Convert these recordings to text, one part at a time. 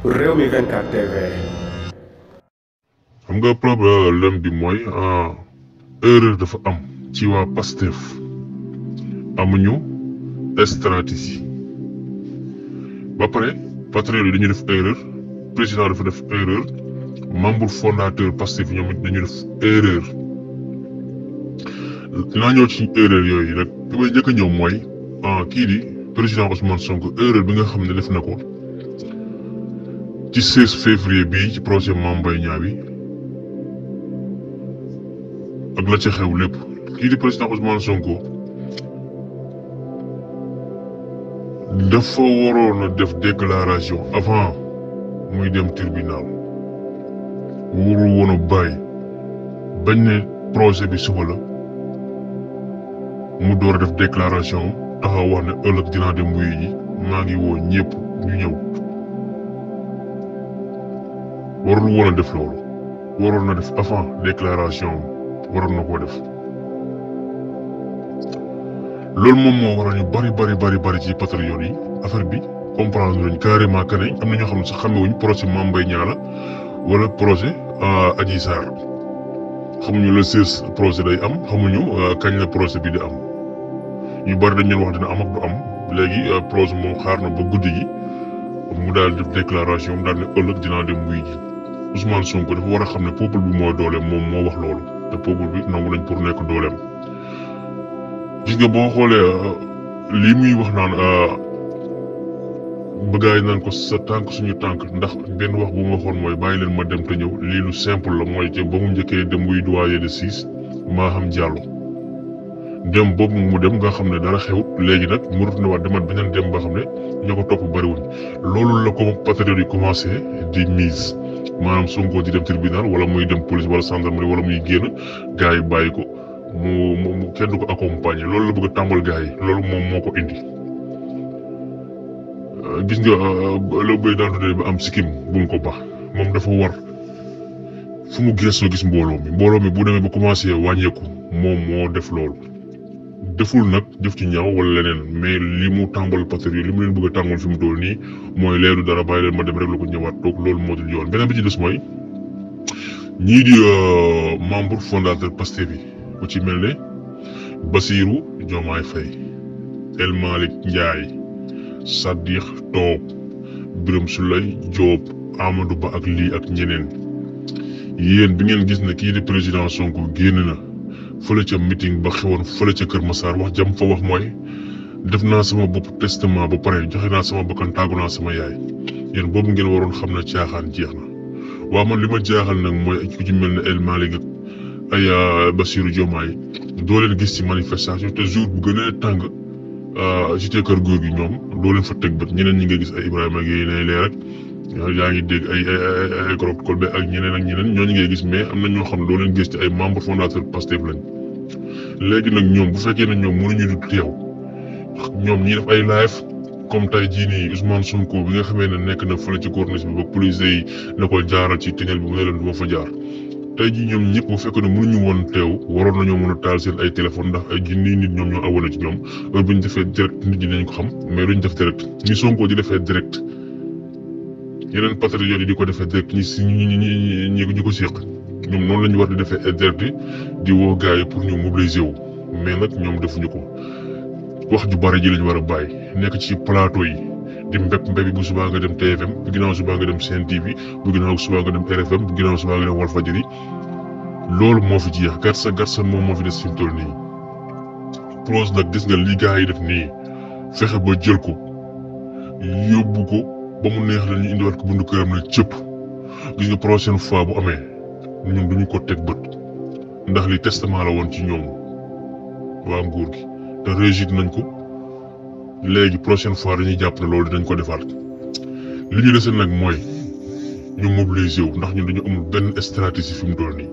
Rewmi 24 TV. xam nga problème bi mooy erreur dafa am ci waa Pastef amuñu stratégie ba pare patriote yi dañu def erreur président dafa def erreur membre fondateur Pastef ñoom it dañu def erreur dinaa ñëw ci erreur yooyu rek bi may njëkk a ñëw mooy kii di président Ousmane Sonko erreur bi nga xam ne def na ko ci 16 février bii ci procès Mame Mbaye Niang bi ak la ca xew lépp kii di président Ousmane Sonko dafa waroon a def déclaration avant muy dem tribunal warul woon a bàyyi bañ ne projet bi suba la mu door a def déclaration taxaw wax ne ëllëg dinaa dem wuyu ji maa ngi woo ñëpp ñu ñëw warul woon a def loolu waroon na def avant déclaration waroon na koo def loolu moom moo waral ñu bari ci patriote yi affaire bi comprendre nañ carrément que ne am na ñoo xam ne sax xamewuñ projet Mame Mbaye Niang la wala projet Adji Sarr xamuñu le 16 projet day am xamuñu kañ la projet bi di am ñu bari dañ leen wax dina am ak du am léegi projet moom xaar na ba guddi gi mu daal def déclaration mu daal ne ëllëg dinaa dem wuy ji Ousmane Sonko dafa war a xam ne peuple bi mooy dooleem moom moo wax loolu te peuple bi nangu nañ pour nekk dooleem gis nga boo xoolee lii muy wax naan bëggaay naan ko sa tànk suñu tànk ndax benn wax bu ma waxoon mooy bàyyi leen ma dem te ñëw lii lu simple la mooy te ba mu njëkkee dem wuy doyen de 6 Maham Diallo dem boobu mu dem nga xam ne dara xewut léegi nag mu rut ne waat demaat beneen dem ba xam ne ñoo ko topp bariwuñ loolu la ko patriote yi commencé di mise maanaam Sonko di dem tribunal wala muy dem police wala gendarmerie wala muy génn gars yi bàyyi ko mu kenn du ko accompagner loolu la bëgg a tàmbal gars yi loolu moom moo ko indi gis nga la béy daan tuddee ba am sikkim bu mu ko baax moom dafa war fu mu gëstoo gis mbooloo mi bu demee ba commencé wàññeeku moom moo def loolu deful nag jëf ci ñaaw wala leneen mais li mu tàmbal patriote li mu leen bëgg a tàmbal fi mu toll nii mooy leeru dara bàyyi leen ma dem rek la ko ñëwaat toog loolu moo dul yoon beneen bi ci des mooy ñii di membre fondateur Pastef bi ku ci mel ne Bassirou Diomaye Faye El Malick Ndiaye Sadikh Top Birame Souleye Diop Amadou Ba ak lii ak ñeneen yéen bi ngeen gis ne kii di président Sonko génn na fële ca meeting ba xewoon fële ca Kër Massar wax jam fa wax mooy def naa sama bopp testament ba pare joxe naa sama bakkan tàggu naa sama yaay yéen boobu ngeen waroon xam ne caaxaan jeex na waaw man li ma jaaxal nag mooy ku ci mel ne El Malick ak ay Bassirou Diomaye doo leen gis ci manifestation te jour bu gën a tàng cité kër góor gi ñoom doo leen fa teg bët ñeneen ñi nga gis ay Ibrahima Gueye nay leer rek yaa ngi dégg ay Grok Kolbe ak ñeneen ñooñu ngay gis mais am na ñoo xam ne doo leen gis ci ay membre fondateur Pastef lañ léegi nag ñoom bu fekkee ne ñoom mënuñu du teew ñoom ñi def ay live comme tey jii nii Ousmane Sonko bi nga xamee ne nekk na fële ci corniche bi ba police yi na ko jaaral ci tunnel bi mu ne leen du ma fa jaar tey jii ñoom ñëpp bu fekkee ne mënuñu woon teew waroon nañoo mën a taal seen ay téléphone ndax ay junniy nit ñoom ñoo abonné ci ñoom heure bu ñu defee direct nit ñi dañ ko xam mais duñ def direct ñi Sonko di defee direct yeneen patriotes yi di ko defee direct ñi ko séq ñoom noonu la ñu war di defee direct di woo gars yi pour ñu mobiliser wu mais nag ñoom defuñu ko wax ju bari ji lañu war a bàyyi nekk ci plateau yi di mbéb bu subaa nga dem TFM bu ginnaaw subaa nga dem Sen TV bu ginnaaw subaa nga dem RFM bu ginnaaw subaa nga dem Walfadjri loolu moo fi jeex garsa moom moo fi des fi mu toll nii pros nag gis nga li gars yi def nii fexe ba jël ko yóbbu ko ba mu neex la ñu indiwaat ko bundu këram nag cëpp gis nga prochaine fois bu amee ñun duñu ko teg bët ndax li testament la woon ci ñoom waa nguur gi te régit nañ ko léegi prochaine fois dañuy jàpp ne loolu dinañ ko defaat li ñu dese nag mooy ñu mobiliser wu ndax ñun dañu amul benn stratégie fi mu toll nii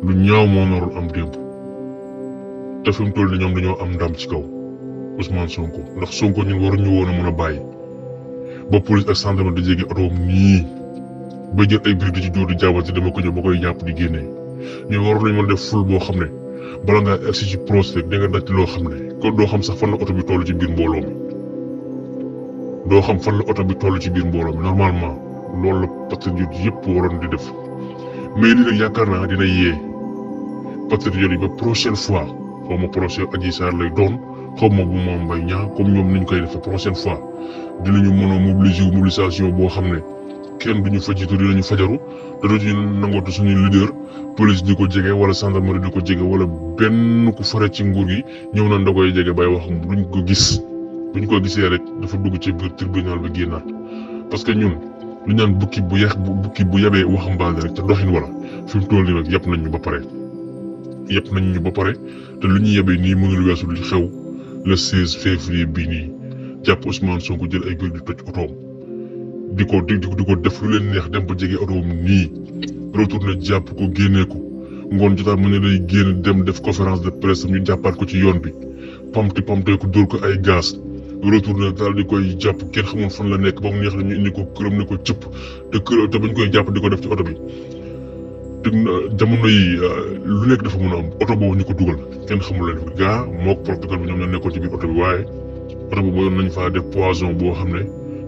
lu ñaaw moo narul am démb te fi mu toll nii ñoom dañoo am ndam ci kaw Ousmane Sonko ndax Sonko ñun waruñu woon a mën a bàyyi ba police ak gendarme di jege otoom nii ba jël ay briques di ci dóor di jaabante dama ko ñëw ba koy jàpp di génnee ñun waroon nañu mën a def ful boo xam ne bala ngaa agsi ci procès da nga daj loo xam ne kon doo xam sax fan la oto bi toll ci biir mbooloo mi doo xam fan la oto bi toll ci biir mbooloo mi normalement loolu la patriote yëpp waroon di def mais lii nag yaakaar naa dina yee patriote yi ba prochaine fois xaw ma procès Adji Sarr lay doon xaw ma bu Mame Mbaye Niang comme ñoom niñ koy defee prochaine fois dinañu mën a mobilisation boo xam ne kenn duñu fa jiitu dinañu fajaru te duñu nangootu suñu leader police di ko jege wala gendarmerie di ko jege wala benn ku fare ci nguur gi ñëw na da koy jege bay wax duñ ko gis buñ ko gisee rek dafa dugg ci biir tribunal bi génnaat parce que ñun lu ñaan bukki bu yabee waxambaane rek te doxin wala fi mu toll nii nag yëpp nañ ñu ba pare te lu ñu yebee nii mënul weesu lu xew le 16 février bii nii jàpp Ousmane Sonko jël ay biir di toj otoom di ko def lu leen neex dem ba jege otoom nii retourné jàpp ko génnee ko ngoon jotaat mu ne day génn dem def conférence de presse ñu jàppaat ko ci yoon bi pamte ko dóor ko ay gaz retourné daal di koy jàpp kenn xamul fan la nekk ba mu neex la ñu indi ko këram ne ko cëpp te bañ koy jàpp di ko def ci oto bi te jamono yi lu nekk dafa mën a am oto boobu ñu ko dugal kenn xamul leen gaa mook protocole bi ñoom ñoo nekkoon ci biir oto bi waaye oto bi mooyoon nañ faa def poison boo xam ne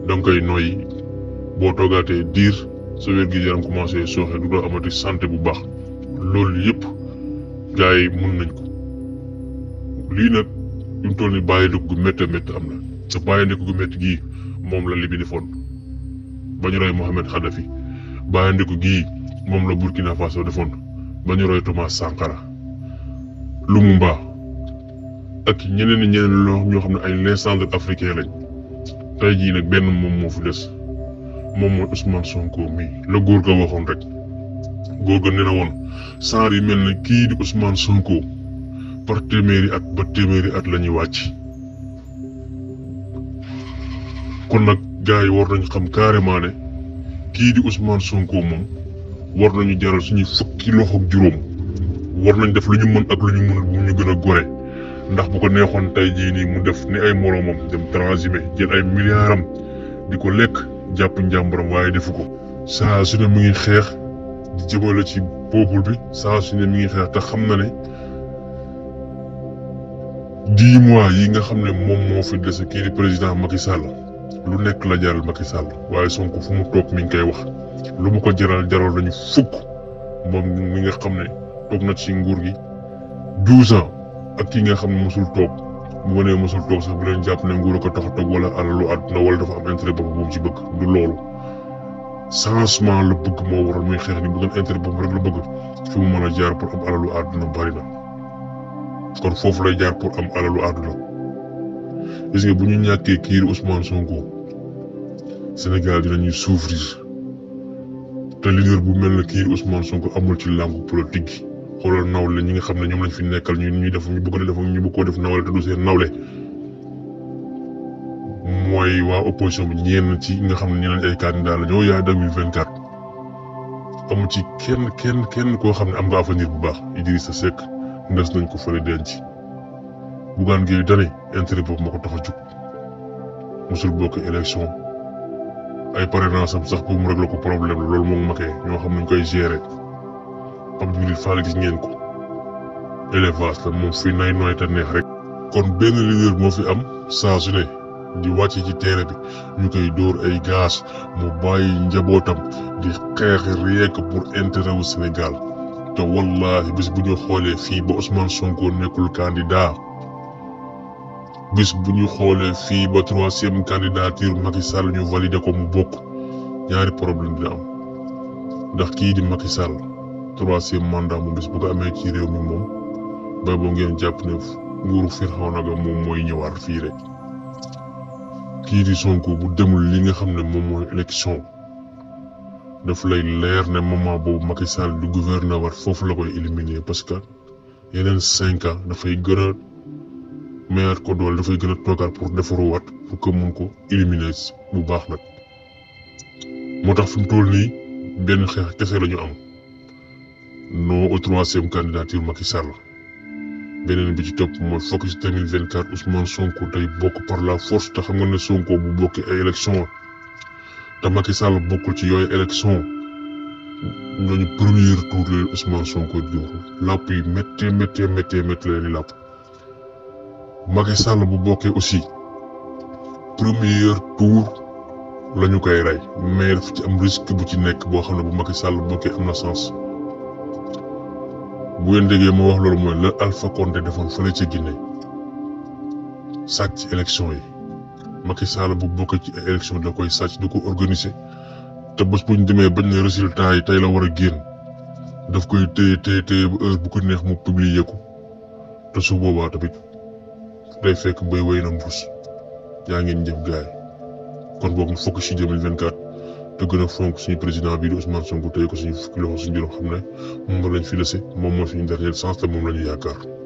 danga koy noyyi boo toogaatee diir sa wér gi yaram commencé sooxe du doo amati santé bu baax loolu yëpp gars yi mën nañ ko lii nag fi mu toll ni bàyyi ndiko gu métti am na te bàyyi ndiko gu métti gii moom la Libi defoon ba ñu roy Mohamed Khadafi bàyyi ndiko gii moom la Burkina Faso defoon ba ñu roy Thomas Sankara Lumumba ak ñeneen ñoo xam ne ay légendes africains lañ tey jii nag benn moom moo fi des moom mooy Ousmane Sonko mi la góor ga waxoon rek góor ga nee na woon saar yi mel ne kii di Ousmane Sonko par téeméeri at la ñuy wàcc kon nag gars yi war nañ xam carrément ne kii di Ousmane Sonko moom war nañu jaral suñuy fukki loxo ak juróom war nañ def lu ñu mën ak lu ñu mënul bu ñu gën a gore ndax bu ko neexoon tey jii nii mu def ni ay moromam dem transhumé jël ay milliardam di ko lekk jàpp njàmbaram waaye defu ko saa su ne mu ngi xeex di jëmale ci peuple bi saa su ne mi ngi xeex te xam na ne 10 mois yi nga xam ne moom moo fi dese kii di président Macky Sall lu nekk la jaral Macky Sall waaye Sonko fu mu toog mi ngi koy wax lu mu ko jaral nañu fukk moom mi nga xam ne toog na ci nguur gi 12 ans ak ki nga xam ne mosul toog bu ma nee mosul toog sax bu leen jàpp ne nguur a ko tax a toog wala alalu àdduna wala dafa am intérêt boppam bu mu ci bëgg du loolu changement la bëgg moo waral muy xeex ni bu doon intérêt boppam rek la bëgg fi mu mën a jaar pour am alalu àdduna bari na kon foofu lay jaar pour am alalu àdduna gis nga bu ñu ñàkkee kii Ousmane Sonko Sénégal dinañuy souffrir te leader bu mel na kii Ousmane Sonko amul ci langue politique gi xoolal nawle ñi nga xam ne ñoom lañ fi nekkal ñu def ñu bëgg koo def nawle te du seen nawle mooy waa opposition bi ñenn ci nga xam ne ñeneen ay candidat la ñoo yaa 2024 amu ci kenn koo xam ne am nga avenir bu baax Idrissa Seck ndes nañ ko fële denc Bougane Gueye Dany intérêt boobu moo ko tax a jóg musul bokk élection ay parrainage am sax pour mu régler ko problème la loolu moom makee ñoo xam nañ koy gérer Pape Djibril Fall gis ngeen ko élevage la moom fii nay nooy te neex rek kon benn leader moo fi am saa su ne di wàcc ci terrain bi ñu koy dóor ay gaz mu bàyyi njabootam di xeex rien que pour intérêt wu Sénégal te wallahi bis bu ñu xoolee fii ba Ousmane Sonko nekkul candidat bis bu ñu xoolee fii ba 3e candidature Macky Sall ñu validé ko mu bokk ñaari problème dina am ndax kii di Macky Sall 3e mandat mu bis bu ko amee ci réew mi moom bay boo ngeen jàpp ne nguuru Firawna ga moom mooy ñëwaat fii rek kii di Sonko bu demul li nga xam ne moom mooy élection daf lay leer ne moment boobu Macky Sall du gouverneur war foofu la koy éliminer parce que yeneen 5 ans dafay gën a mayaat ko doole dafay gën a toogaat pour defaruwaat pour que mun ko éliminer bu baax nag moo tax fi mu toll nii benn xeex kese la ñu am non au 3e candidature Macky Sall beneen bi ci topp mooy focus 2024 Ousmane Sonko day bokk par la force te xam nga ne Sonko bu bokki ay élection te Macky Sall bokkul ci yooyu élection ñooñu premier tour leen Ousmane Sonko di jox làpp yi méttee leen di làpp Macky Sall bu bokkee aussi premier tour lañu koy rey mais daf ci am risque bu ci nekk boo xam ne bu Macky Sall bokkee am na sens bu ngeen déggee ma wax loolu mooy la Alpha Condé defoon fële ca Guinée sàcc ci élection yi Macky Sall bu bokkee ci élection da koy sàcc du ko organiser te bés bu ñu demee bañ ne résultat yi tey la war a génn daf koy téye ba heure bu ko neex mu publier ko te su boobaa tamit day fekk bay wéy na mbuus yaa ngeen jëf gaay kon boog ñu focus ci 2024 te gën a fonk suñu président bii di Ousmane Sonko tey ko suñu fukki loxo suñu juróom xam ne moom lañ fi laissé moom mooy suñu dernière chance te moom la ñu yaakaar.